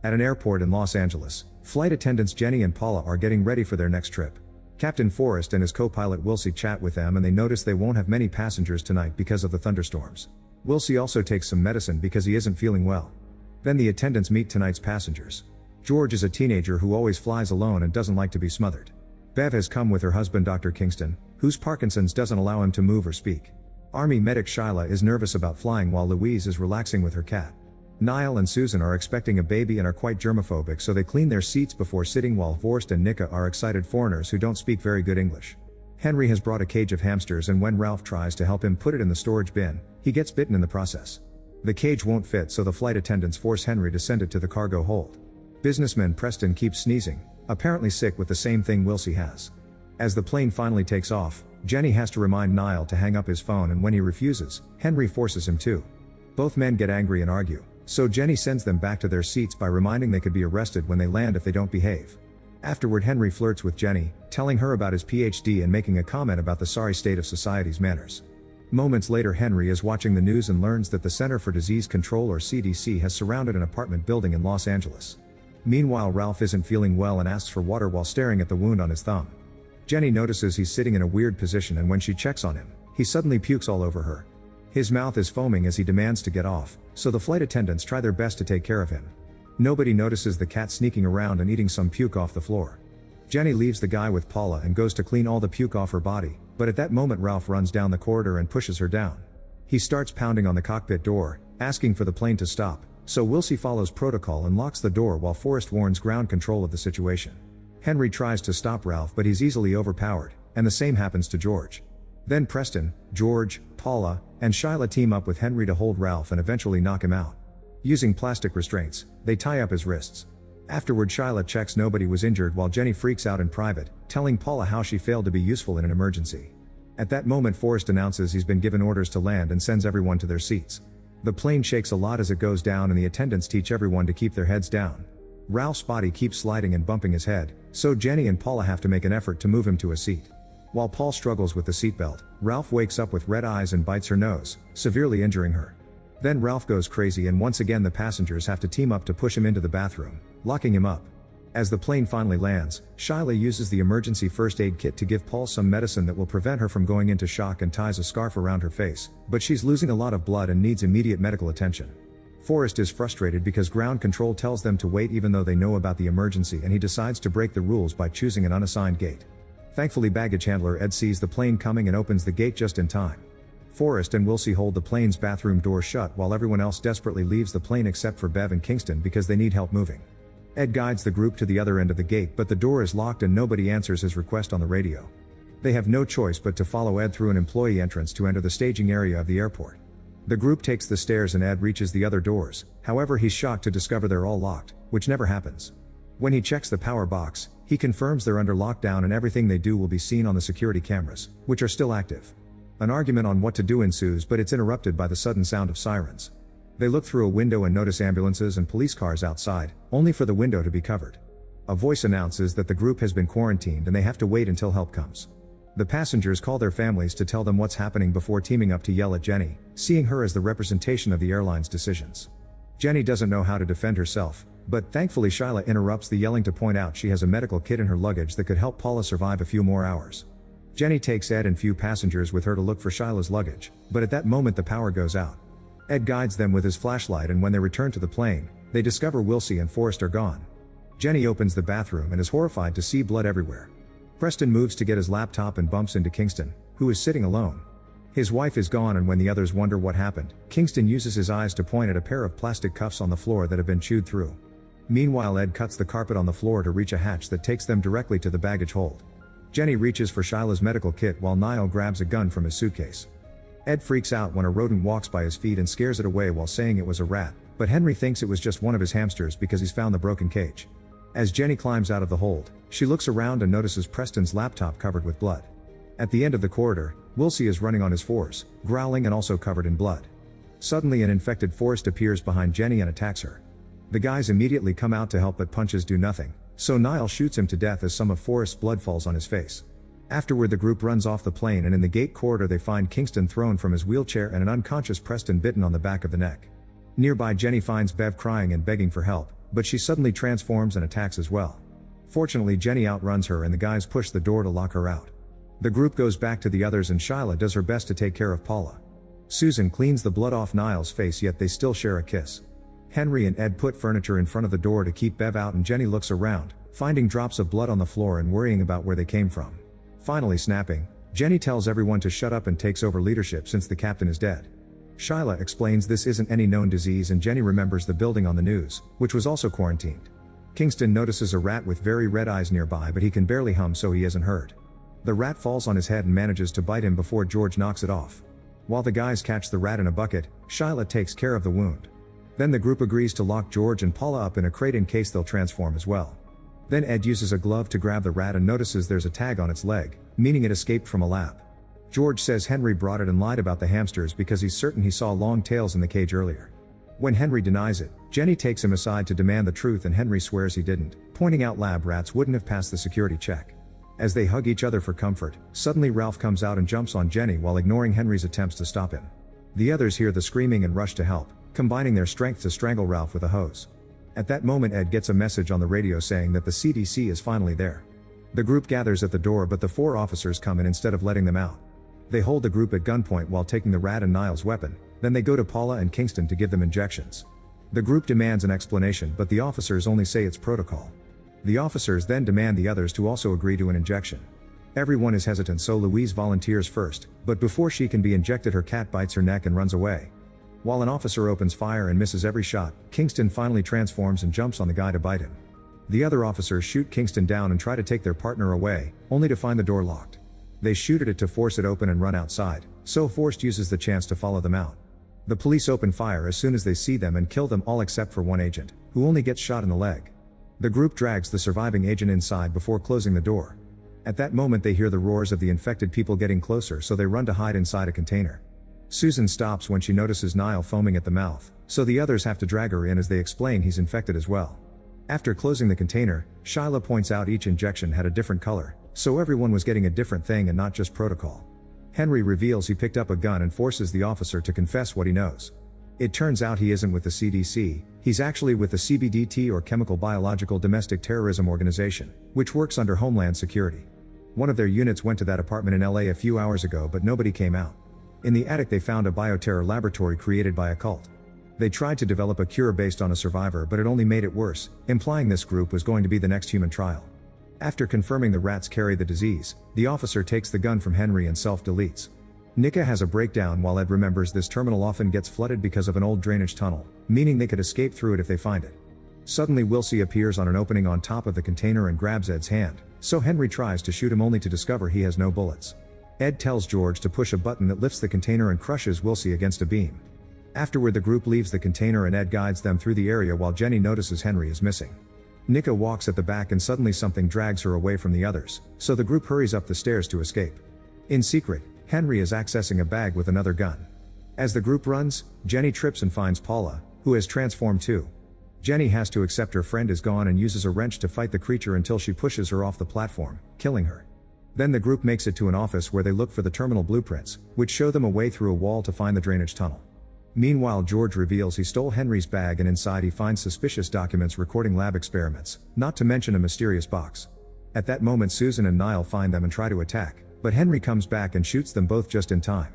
At an airport in Los Angeles, flight attendants Jenny and Paula are getting ready for their next trip. Captain Forrest and his co-pilot Wilsey chat with them and they notice they won't have many passengers tonight because of the thunderstorms. Wilsey also takes some medicine because he isn't feeling well. Then the attendants meet tonight's passengers. George is a teenager who always flies alone and doesn't like to be smothered. Bev has come with her husband Dr. Kingston, whose Parkinson's doesn't allow him to move or speak. Army medic Shyla is nervous about flying while Louise is relaxing with her cat. Niall and Susan are expecting a baby and are quite germophobic, so they clean their seats before sitting, while Vorst and Nika are excited foreigners who don't speak very good English. Henry has brought a cage of hamsters, and when Ralph tries to help him put it in the storage bin, he gets bitten in the process. The cage won't fit, so the flight attendants force Henry to send it to the cargo hold. Businessman Preston keeps sneezing, apparently sick with the same thing Wilsey has. As the plane finally takes off, Jenny has to remind Niall to hang up his phone, and when he refuses, Henry forces him to. Both men get angry and argue, so Jenny sends them back to their seats by reminding they could be arrested when they land if they don't behave. Afterward, Henry flirts with Jenny, telling her about his PhD and making a comment about the sorry state of society's manners. Moments later, Henry is watching the news and learns that the Center for Disease Control, or CDC, has surrounded an apartment building in Los Angeles. Meanwhile, Ralph isn't feeling well and asks for water while staring at the wound on his thumb. Jenny notices he's sitting in a weird position, and when she checks on him, he suddenly pukes all over her. His mouth is foaming as he demands to get off, so the flight attendants try their best to take care of him. Nobody notices the cat sneaking around and eating some puke off the floor. Jenny leaves the guy with Paula and goes to clean all the puke off her body, but at that moment Ralph runs down the corridor and pushes her down. He starts pounding on the cockpit door, asking for the plane to stop, so Wilsey follows protocol and locks the door while Forrest warns ground control of the situation. Henry tries to stop Ralph, but he's easily overpowered, and the same happens to George. Then Preston, George, Paula, and Shyla team up with Henry to hold Ralph and eventually knock him out. Using plastic restraints, they tie up his wrists. Afterward, Shyla checks nobody was injured while Jenny freaks out in private, telling Paula how she failed to be useful in an emergency. At that moment, Forrest announces he's been given orders to land and sends everyone to their seats. The plane shakes a lot as it goes down, and the attendants teach everyone to keep their heads down. Ralph's body keeps sliding and bumping his head, so Jenny and Paula have to make an effort to move him to a seat. While Paul struggles with the seatbelt, Ralph wakes up with red eyes and bites her nose, severely injuring her. Then Ralph goes crazy, and once again the passengers have to team up to push him into the bathroom, locking him up. As the plane finally lands, Shyla uses the emergency first aid kit to give Paul some medicine that will prevent her from going into shock and ties a scarf around her face, but she's losing a lot of blood and needs immediate medical attention. Forrest is frustrated because ground control tells them to wait even though they know about the emergency, and he decides to break the rules by choosing an unassigned gate. Thankfully, baggage handler Ed sees the plane coming and opens the gate just in time. Forrest and Wilsey hold the plane's bathroom door shut while everyone else desperately leaves the plane except for Bev and Kingston because they need help moving. Ed guides the group to the other end of the gate, but the door is locked and nobody answers his request on the radio. They have no choice but to follow Ed through an employee entrance to enter the staging area of the airport. The group takes the stairs and Ed reaches the other doors, however he's shocked to discover they're all locked, which never happens. When he checks the power box, he confirms they're under lockdown and everything they do will be seen on the security cameras, which are still active. An argument on what to do ensues, but it's interrupted by the sudden sound of sirens. They look through a window and notice ambulances and police cars outside, only for the window to be covered. A voice announces that the group has been quarantined and they have to wait until help comes. The passengers call their families to tell them what's happening before teaming up to yell at Jenny, seeing her as the representation of the airline's decisions. Jenny doesn't know how to defend herself, but thankfully Shyla interrupts the yelling to point out she has a medical kit in her luggage that could help Paula survive a few more hours. Jenny takes Ed and few passengers with her to look for Shyla's luggage, but at that moment the power goes out. Ed guides them with his flashlight, and when they return to the plane, they discover Wilsey and Forrest are gone. Jenny opens the bathroom and is horrified to see blood everywhere. Preston moves to get his laptop and bumps into Kingston, who is sitting alone. His wife is gone, and when the others wonder what happened, Kingston uses his eyes to point at a pair of plastic cuffs on the floor that have been chewed through. Meanwhile, Ed cuts the carpet on the floor to reach a hatch that takes them directly to the baggage hold. Jenny reaches for Shyla's medical kit while Niall grabs a gun from his suitcase. Ed freaks out when a rodent walks by his feet and scares it away while saying it was a rat, but Henry thinks it was just one of his hamsters because he's found the broken cage. As Jenny climbs out of the hold, she looks around and notices Preston's laptop covered with blood. At the end of the corridor, Wilsey is running on his fours, growling and also covered in blood. Suddenly an infected Forrest appears behind Jenny and attacks her. The guys immediately come out to help, but punches do nothing, so Niall shoots him to death as some of Forrest's blood falls on his face. Afterward, the group runs off the plane, and in the gate corridor they find Kingston thrown from his wheelchair and an unconscious Preston bitten on the back of the neck. Nearby, Jenny finds Bev crying and begging for help, but she suddenly transforms and attacks as well. Fortunately, Jenny outruns her and the guys push the door to lock her out. The group goes back to the others and Shyla does her best to take care of Paula. Susan cleans the blood off Niall's face, yet they still share a kiss. Henry and Ed put furniture in front of the door to keep Bev out and Jenny looks around, finding drops of blood on the floor and worrying about where they came from. Finally snapping, Jenny tells everyone to shut up and takes over leadership since the captain is dead. Shyla explains this isn't any known disease and Jenny remembers the building on the news, which was also quarantined. Kingston notices a rat with very red eyes nearby, but he can barely hum, so he isn't hurt. The rat falls on his head and manages to bite him before George knocks it off. While the guys catch the rat in a bucket, Shyla takes care of the wound. Then the group agrees to lock George and Paula up in a crate in case they'll transform as well. Then Ed uses a glove to grab the rat and notices there's a tag on its leg, meaning it escaped from a lab. George says Henry brought it and lied about the hamsters because he's certain he saw long tails in the cage earlier. When Henry denies it, Jenny takes him aside to demand the truth and Henry swears he didn't, pointing out lab rats wouldn't have passed the security check. As they hug each other for comfort, suddenly Ralph comes out and jumps on Jenny while ignoring Henry's attempts to stop him. The others hear the screaming and rush to help, combining their strength to strangle Ralph with a hose. At that moment, Ed gets a message on the radio saying that the CDC is finally there. The group gathers at the door, but the 4 officers come in instead of letting them out. They hold the group at gunpoint while taking the rat and Niall's weapon, then they go to Paula and Kingston to give them injections. The group demands an explanation, but the officers only say it's protocol. The officers then demand the others to also agree to an injection. Everyone is hesitant, so Louise volunteers first, but before she can be injected, her cat bites her neck and runs away. While an officer opens fire and misses every shot, Kingston finally transforms and jumps on the guy to bite him. The other officers shoot Kingston down and try to take their partner away, only to find the door locked. They shoot at it to force it open and run outside, so Forrest uses the chance to follow them out. The police open fire as soon as they see them and kill them all except for one agent, who only gets shot in the leg. The group drags the surviving agent inside before closing the door. At that moment they hear the roars of the infected people getting closer, so they run to hide inside a container. Susan stops when she notices Niall foaming at the mouth, so the others have to drag her in as they explain he's infected as well. After closing the container, Shyla points out each injection had a different color, so everyone was getting a different thing and not just protocol. Henry reveals he picked up a gun and forces the officer to confess what he knows. It turns out he isn't with the CDC, he's actually with the CBDT, or Chemical Biological Domestic Terrorism Organization, which works under Homeland Security. One of their units went to that apartment in LA a few hours ago, but nobody came out. In the attic they found a bioterror laboratory created by a cult. They tried to develop a cure based on a survivor, but it only made it worse, implying this group was going to be the next human trial. After confirming the rats carry the disease, the officer takes the gun from Henry and self-deletes. Nika has a breakdown while Ed remembers this terminal often gets flooded because of an old drainage tunnel, meaning they could escape through it if they find it. Suddenly Wilsey appears on an opening on top of the container and grabs Ed's hand, so Henry tries to shoot him only to discover he has no bullets. Ed tells George to push a button that lifts the container and crushes Wilsey against a beam. Afterward the group leaves the container and Ed guides them through the area while Jenny notices Henry is missing. Nika walks at the back and suddenly something drags her away from the others, so the group hurries up the stairs to escape. In secret, Henry is accessing a bag with another gun. As the group runs, Jenny trips and finds Paula, who has transformed too. Jenny has to accept her friend is gone and uses a wrench to fight the creature until she pushes her off the platform, killing her. Then the group makes it to an office where they look for the terminal blueprints, which show them a way through a wall to find the drainage tunnel. Meanwhile, George reveals he stole Henry's bag and inside he finds suspicious documents recording lab experiments, not to mention a mysterious box. At that moment Susan and Niall find them and try to attack, but Henry comes back and shoots them both just in time.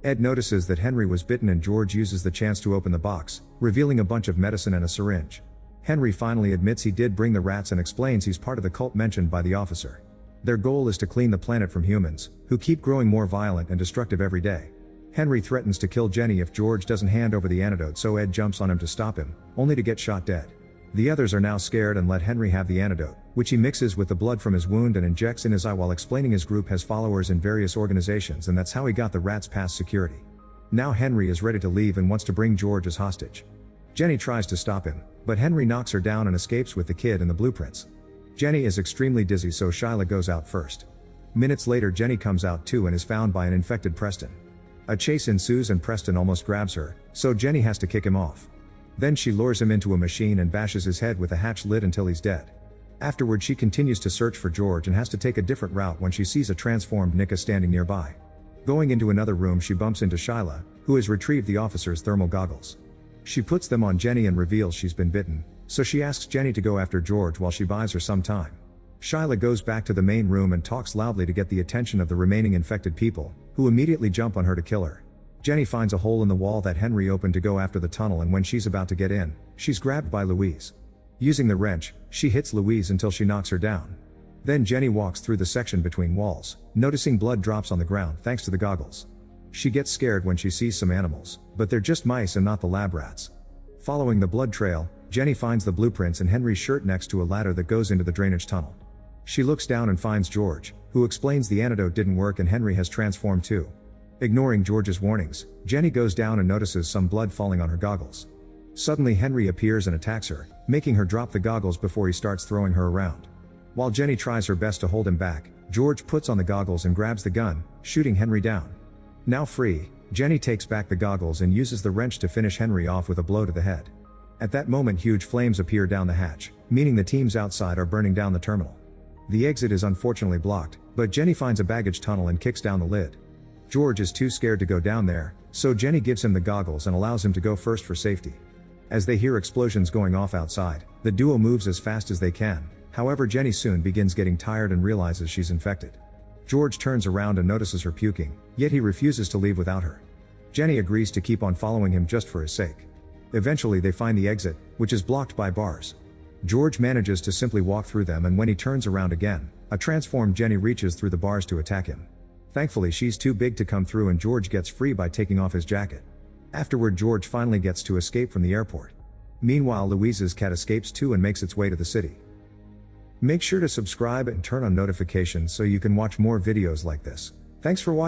Ed notices that Henry was bitten and George uses the chance to open the box, revealing a bunch of medicine and a syringe. Henry finally admits he did bring the rats and explains he's part of the cult mentioned by the officer. Their goal is to clean the planet from humans, who keep growing more violent and destructive every day. Henry threatens to kill Jenny if George doesn't hand over the antidote, so Ed jumps on him to stop him, only to get shot dead. The others are now scared and let Henry have the antidote, which he mixes with the blood from his wound and injects in his eye while explaining his group has followers in various organizations and that's how he got the rats past security. Now Henry is ready to leave and wants to bring George as hostage. Jenny tries to stop him, but Henry knocks her down and escapes with the kid and the blueprints. Jenny is extremely dizzy, so Shyla goes out first. Minutes later Jenny comes out too and is found by an infected Preston. A chase ensues and Preston almost grabs her, so Jenny has to kick him off. Then she lures him into a machine and bashes his head with a hatch lid until he's dead. Afterward she continues to search for George and has to take a different route when she sees a transformed Nika standing nearby. Going into another room she bumps into Shyla, who has retrieved the officer's thermal goggles. She puts them on Jenny and reveals she's been bitten, so she asks Jenny to go after George while she buys her some time. Shyla goes back to the main room and talks loudly to get the attention of the remaining infected people, who immediately jump on her to kill her. Jenny finds a hole in the wall that Henry opened to go after the tunnel, and when she's about to get in, she's grabbed by Louise. Using the wrench, she hits Louise until she knocks her down. Then Jenny walks through the section between walls, noticing blood drops on the ground thanks to the goggles. She gets scared when she sees some animals, but they're just mice and not the lab rats. Following the blood trail, Jenny finds the blueprints in Henry's shirt next to a ladder that goes into the drainage tunnel. She looks down and finds George, who explains the antidote didn't work and Henry has transformed too. Ignoring George's warnings, Jenny goes down and notices some blood falling on her goggles. Suddenly Henry appears and attacks her, making her drop the goggles before he starts throwing her around. While Jenny tries her best to hold him back, George puts on the goggles and grabs the gun, shooting Henry down. Now free, Jenny takes back the goggles and uses the wrench to finish Henry off with a blow to the head. At that moment huge flames appear down the hatch, meaning the teams outside are burning down the terminal. The exit is unfortunately blocked, but Jenny finds a baggage tunnel and kicks down the lid. George is too scared to go down there, so Jenny gives him the goggles and allows him to go first for safety. As they hear explosions going off outside, the duo moves as fast as they can. However, Jenny soon begins getting tired and realizes she's infected. George turns around and notices her puking, yet he refuses to leave without her. Jenny agrees to keep on following him just for his sake. Eventually they find the exit, which is blocked by bars. George manages to simply walk through them, and when he turns around again, a transformed Jenny reaches through the bars to attack him. Thankfully she's too big to come through and George gets free by taking off his jacket. Afterward George finally gets to escape from the airport. Meanwhile Louise's cat escapes too and makes its way to the city. Make sure to subscribe and turn on notifications so you can watch more videos like this. Thanks for watching.